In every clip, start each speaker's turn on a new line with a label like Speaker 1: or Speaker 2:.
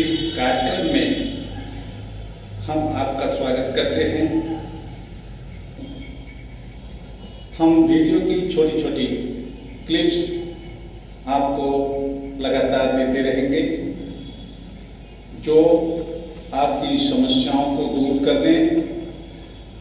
Speaker 1: इस कार्यक्रम में हम आपका स्वागत करते हैं। हम वीडियो की छोटी छोटी क्लिप्स आपको लगातार देते रहेंगे जो आपकी समस्याओं को दूर करने,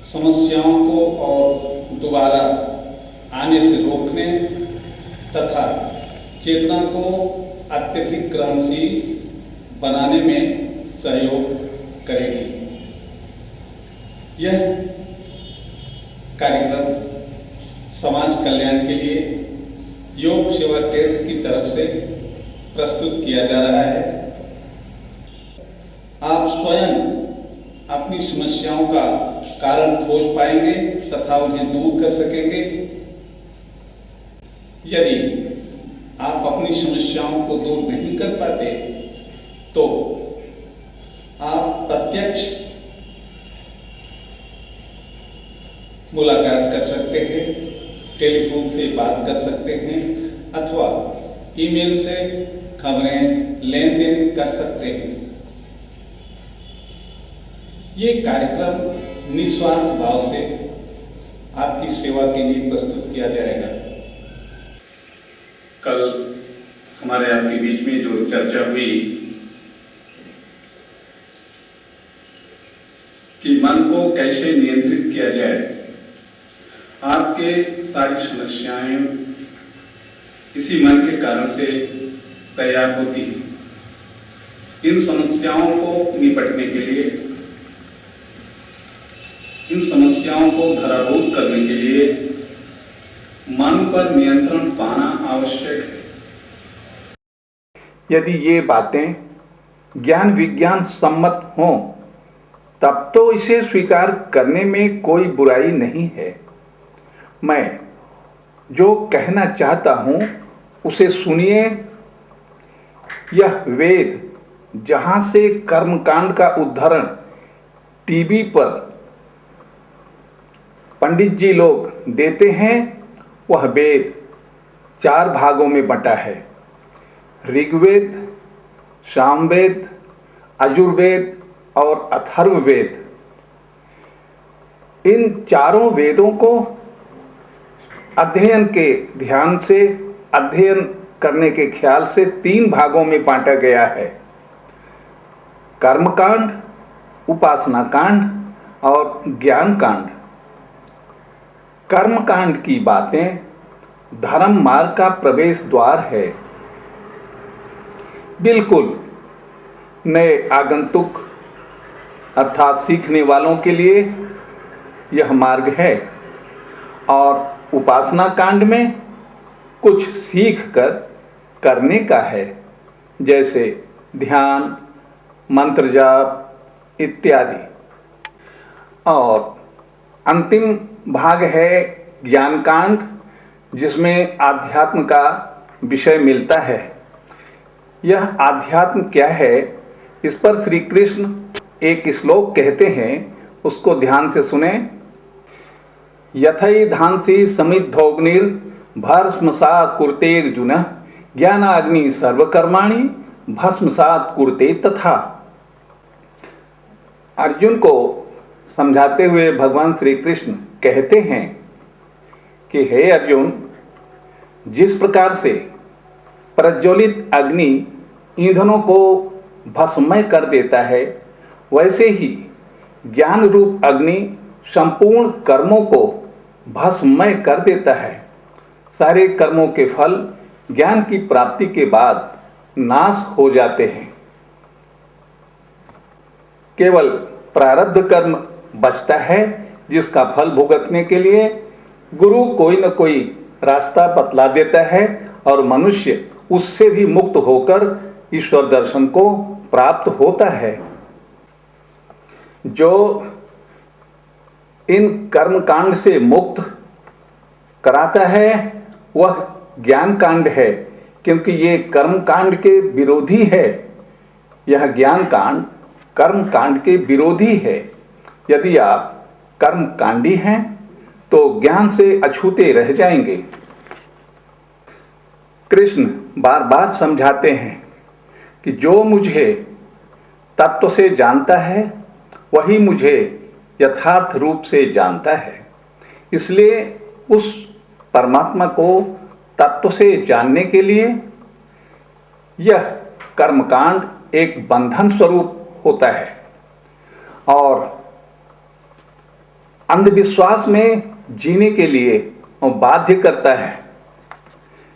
Speaker 1: समस्याओं को और दोबारा आने से रोकने तथा चेतना को अत्यधिक ग्रहणशील बनाने में सहयोग करेगी। यह कार्यक्रम समाज कल्याण के लिए योग सेवा केंद्र की तरफ से प्रस्तुत किया जा रहा है। आप स्वयं अपनी समस्याओं का कारण खोज पाएंगे तथा उन्हें दूर कर सकेंगे। यदि आप अपनी समस्याओं को दूर नहीं कर पाते तो आप प्रत्यक्ष मुलाकात कर सकते हैं, टेलीफोन से बात कर सकते हैं अथवा ईमेल से खबरें लेन देन कर सकते हैं। ये कार्यक्रम निस्वार्थ भाव से आपकी सेवा के लिए प्रस्तुत किया जाएगा। कल हमारे आपके बीच में जो चर्चा हुई कि मन को कैसे नियंत्रित किया जाए, आपके सारी समस्याएं इसी मन के कारण से तैयार होती हैं। इन समस्याओं को निपटने के लिए, इन समस्याओं को धरारोप करने के लिए मन पर नियंत्रण पाना आवश्यक है।
Speaker 2: यदि ये बातें ज्ञान विज्ञान सम्मत हों तब तो इसे स्वीकार करने में कोई बुराई नहीं है। मैं जो कहना चाहता हूं उसे सुनिए। यह वेद जहां से कर्मकांड का उदाहरण टीवी पर पंडित जी लोग देते हैं, वह वेद 4 भागों में बटा है। ऋग्वेद, सामवेद, यजुर्वेद और अथर्ववेद। इन चारों वेदों को अध्ययन के ध्यान से, अध्ययन करने के ख्याल से 3 भागों में बांटा गया है। कर्मकांड, उपासना कांड और ज्ञान कांड। कर्मकांड की बातें धर्म मार्ग का प्रवेश द्वार है। बिल्कुल नए आगंतुक अर्थात सीखने वालों के लिए यह मार्ग है। और उपासना कांड में कुछ सीख कर करने का है, जैसे ध्यान, मंत्र जाप इत्यादि। और अंतिम भाग है ज्ञान कांड, जिसमें आध्यात्म का विषय मिलता है। यह आध्यात्म क्या है, इस पर श्री कृष्ण एक श्लोक कहते हैं, उसको ध्यान से सुने। यथै धांसि समिद्धोग्निर भस्मसात् कुरुतेर्जुन ज्ञानाग्नि सर्वकर्माणि भस्मसात् कुरुते तथा। अर्जुन को समझाते हुए भगवान श्री कृष्ण कहते हैं कि हे अर्जुन, जिस प्रकार से प्रज्वलित अग्नि ईंधनों को भस्ममय कर देता है, वैसे ही ज्ञान रूप अग्नि संपूर्ण कर्मों को भस्ममय कर देता है। सारे कर्मों के फल ज्ञान की प्राप्ति के बाद नाश हो जाते हैं। केवल प्रारब्ध कर्म बचता है, जिसका फल भुगतने के लिए गुरु कोई न कोई रास्ता बतला देता है और मनुष्य उससे भी मुक्त होकर ईश्वर दर्शन को प्राप्त होता है। जो इन कर्म कांड से मुक्त कराता है वह ज्ञान कांड है, क्योंकि ये कर्म कांड के विरोधी है। यह ज्ञान कांड कर्म कांड के विरोधी है। यदि आप कर्म कांडी हैं तो ज्ञान से अछूते रह जाएंगे। कृष्ण बार बार समझाते हैं कि जो मुझे तत्व से जानता है वही मुझे यथार्थ रूप से जानता है। इसलिए उस परमात्मा को तत्व से जानने के लिए यह कर्मकांड एक बंधन स्वरूप होता है और अंधविश्वास में जीने के लिए बाध्य करता है।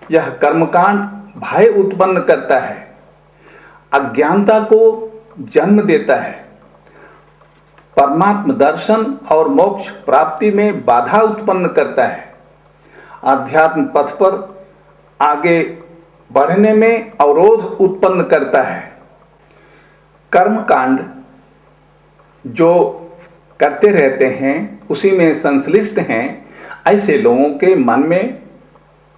Speaker 2: यह कर्मकांड भय उत्पन्न करता है, अज्ञानता को जन्म देता है, परमात्म दर्शन और मोक्ष प्राप्ति में बाधा उत्पन्न करता है, आध्यात्म पथ पर आगे बढ़ने में अवरोध उत्पन्न करता है। कर्मकांड जो करते रहते हैं उसी में संश्लिष्ट हैं, ऐसे लोगों के मन में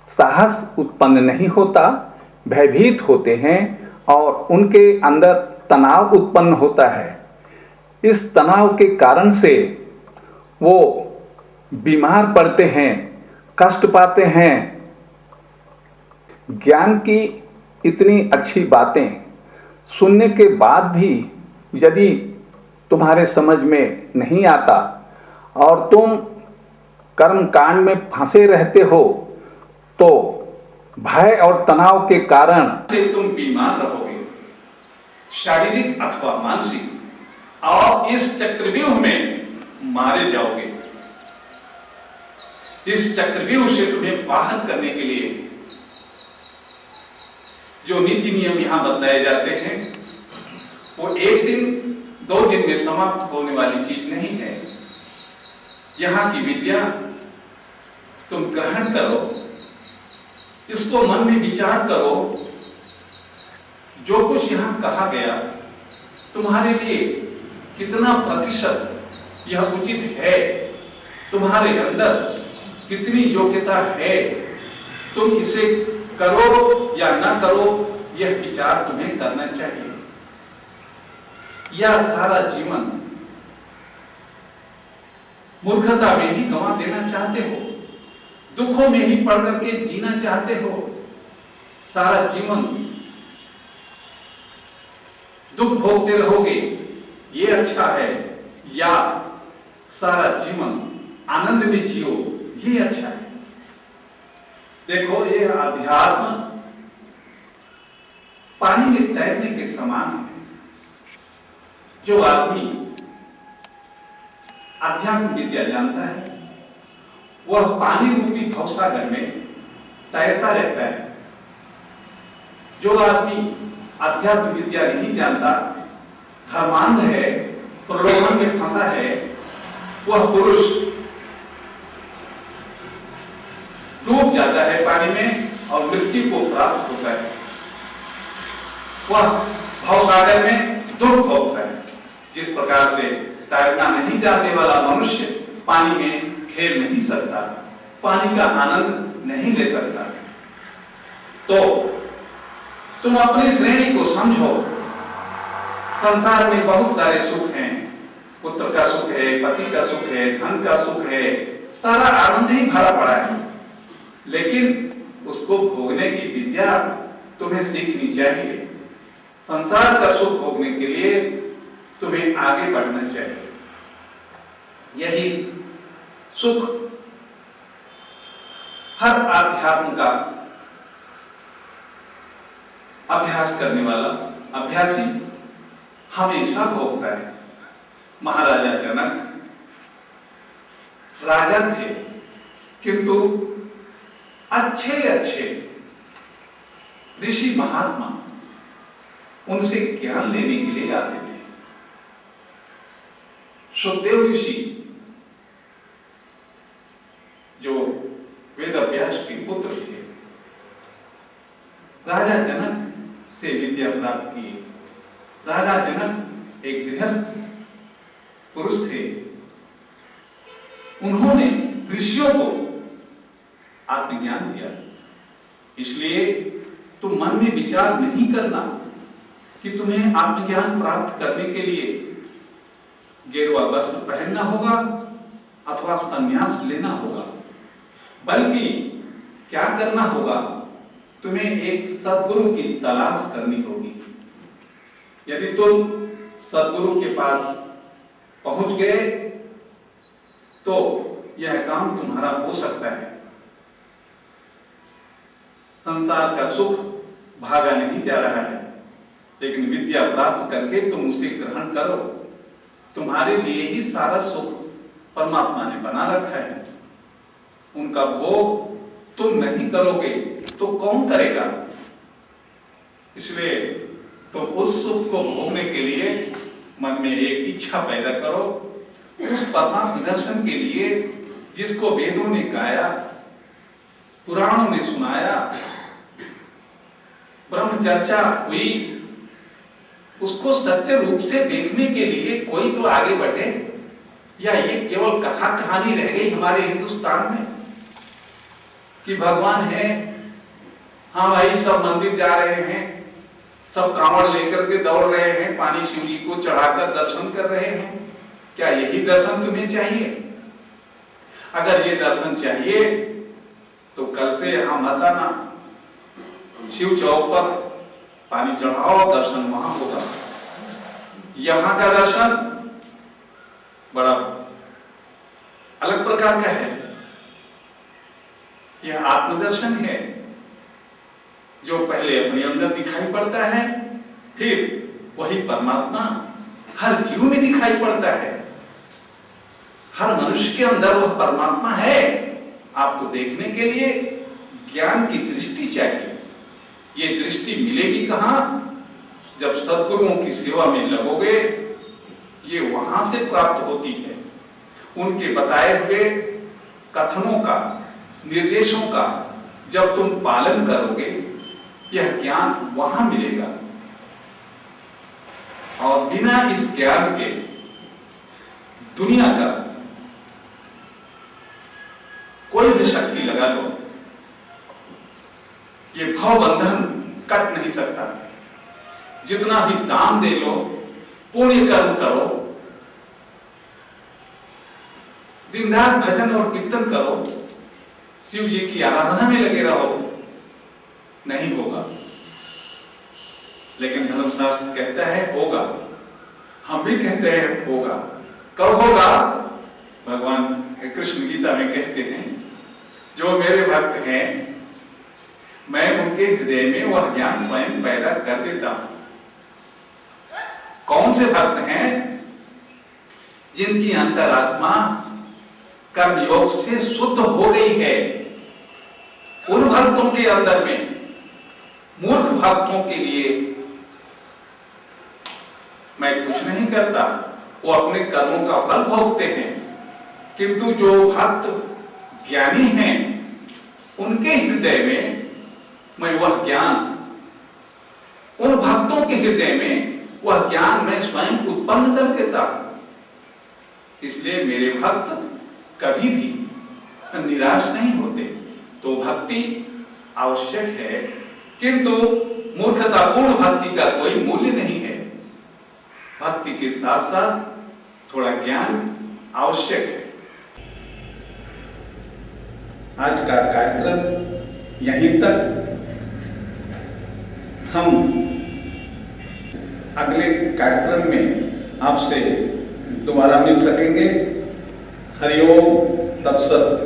Speaker 2: साहस उत्पन्न नहीं होता, भयभीत होते हैं और उनके अंदर तनाव उत्पन्न होता है। इस तनाव के कारण से वो बीमार पड़ते हैं, कष्ट पाते हैं। ज्ञान की इतनी अच्छी बातें सुनने के बाद भी यदि तुम्हारे समझ में नहीं आता और तुम कर्म कांड में फंसे रहते हो तो भय और तनाव के कारण
Speaker 1: से तुम बीमार रहोगे, शारीरिक अथवा मानसिक, और इस चक्रव्यूह में मारे जाओगे। इस चक्रव्यूह से तुम्हें बाहर करने के लिए जो नीति नियम यहां बतलाए जाते हैं वो एक दिन दो दिन में समाप्त होने वाली चीज नहीं है। यहां की विद्या तुम ग्रहण करो, इसको मन में विचार करो। जो कुछ यहां कहा गया तुम्हारे लिए कितना प्रतिशत यह उचित है, तुम्हारे अंदर कितनी योग्यता है, तुम इसे करो या ना करो, यह विचार तुम्हें करना चाहिए। या सारा जीवन मूर्खता में ही गंवा देना चाहते हो, दुखों में ही पड़ करके जीना चाहते हो, सारा जीवन दुख भोगते रहोगे, ये अच्छा है, या सारा जीवन आनंद में जियो, ये अच्छा है। देखो, ये अध्यात्म पानी में तैरने के समान है। जो आदमी अध्यात्म विद्या जानता है वह पानी रूपी भवसागर में तैरता रहता है। जो आदमी अध्यात्म विद्या नहीं जानता, धर्मांध है, प्रलोभन में फंसा है, वह पुरुष डूब जाता है पानी में और मृत्यु को प्राप्त होता है। वह भवसागर में दुख भोगता है। जिस प्रकार से तैरना नहीं जानने वाला मनुष्य पानी में खेल नहीं सकता, पानी का आनंद नहीं ले सकता। तो तुम अपनी श्रेणी को समझो। संसार में बहुत सारे सुख हैं, पुत्र का सुख है, पति का सुख है, धन का सुख है, सारा आनंद ही भरा पड़ा है। लेकिन उसको भोगने की विद्या तुम्हें सीखनी चाहिए। संसार का सुख भोगने के लिए तुम्हें आगे बढ़ना चाहिए। यही सुख हर अध्यात्म का अभ्यास करने वाला अभ्यासी हमेशा भोगता है। महाराजा जनक राजा थे, किंतु अच्छे अच्छे ऋषि महात्मा उनसे ज्ञान लेने के लिए आते थे। सुखदेव ऋषि जो वेद व्यास के पुत्र थे, राजा जनक से विद्या प्राप्त की। राजा जनक एक गृहस्थ पुरुष थे। उन्होंने ऋषियों को आत्मज्ञान दिया। इसलिए तुम मन में विचार नहीं करना कि तुम्हें आत्मज्ञान प्राप्त करने के लिए गेरुआ वस्त्र पहनना होगा अथवा संन्यास लेना होगा, बल्कि क्या करना होगा, तुम्हें एक सद्गुरु की तलाश करनी होगी। यदि तुम सद्गुरु के पास पहुंच गए तो यह काम तुम्हारा हो सकता है। संसार का सुख भागा नहीं जा रहा है, लेकिन विद्या प्राप्त करके तुम उसे ग्रहण करो। तुम्हारे लिए ही सारा सुख परमात्मा ने बना रखा है। उनका भोग तुम नहीं करोगे तो कौन करेगा? इसलिए तुम उस सुख को भोगने के लिए मन में एक इच्छा पैदा करो, उस परमात्म दर्शन के लिए जिसको वेदों ने गाया, पुराणों ने सुनाया, ब्रह्म चर्चा हुई, उसको सत्य रूप से देखने के लिए कोई तो आगे बढ़े। या ये केवल कथा कहानी रह गई हमारे हिंदुस्तान में कि भगवान है, हाँ भाई सब मंदिर जा रहे हैं, सब कांवड़ लेकर के दौड़ रहे हैं, पानी शिव जी को चढ़ाकर दर्शन कर रहे हैं। क्या यही दर्शन तुम्हें चाहिए? अगर ये दर्शन चाहिए तो कल से यहां मत आना, शिव चौक पर पानी चढ़ाओ, दर्शन वहां होगा। यहां का दर्शन बड़ा अलग प्रकार का है। यह आत्मदर्शन है जो पहले अपने अंदर दिखाई पड़ता है, फिर वही परमात्मा हर जीव में दिखाई पड़ता है। हर मनुष्य के अंदर वह परमात्मा है। आपको देखने के लिए ज्ञान की दृष्टि चाहिए। ये दृष्टि मिलेगी कहां? जब सद्गुरुओं की सेवा में लगोगे, ये वहां से प्राप्त होती है। उनके बताए हुए कथनों का, निर्देशों का जब तुम पालन करोगे, यह ज्ञान वहां मिलेगा। और बिना इस ज्ञान के दुनिया का कोई भी शक्ति लगा लो, ये भव बंधन कट नहीं सकता। जितना भी दान दे लो, पुण्य कर्म करो, दिन रात भजन और कीर्तन करो, शिव जी की आराधना में लगे रहो, नहीं होगा। लेकिन धर्मशास्त्र कहता है होगा, हम भी कहते हैं होगा। कब होगा? भगवान कृष्ण गीता में कहते हैं, जो मेरे भक्त हैं मैं उनके हृदय में वह ज्ञान स्वयं पैदा कर देता हूं। कौन से भक्त हैं? जिनकी अंतरात्मा कर्मयोग से शुद्ध हो गई है। उन भक्तों के अंदर में, मूर्ख भक्तों के लिए मैं कुछ नहीं करता, वो अपने कर्मों का फल भोगते हैं। किंतु जो भक्त ज्ञानी हैं, उनके हृदय में मैं वह ज्ञान, उन भक्तों के हृदय में वह ज्ञान मैं स्वयं उत्पन्न कर देता। इसलिए मेरे भक्त कभी भी निराश नहीं होते। तो भक्ति आवश्यक है, किंतु मूर्खतापूर्ण भक्ति का कोई मूल्य नहीं है। भक्ति के साथ साथ थोड़ा ज्ञान आवश्यक है। आज का कार्यक्रम यहीं तक। हम अगले कार्यक्रम में आपसे दोबारा मिल सकेंगे। हरि ओम तत्सत।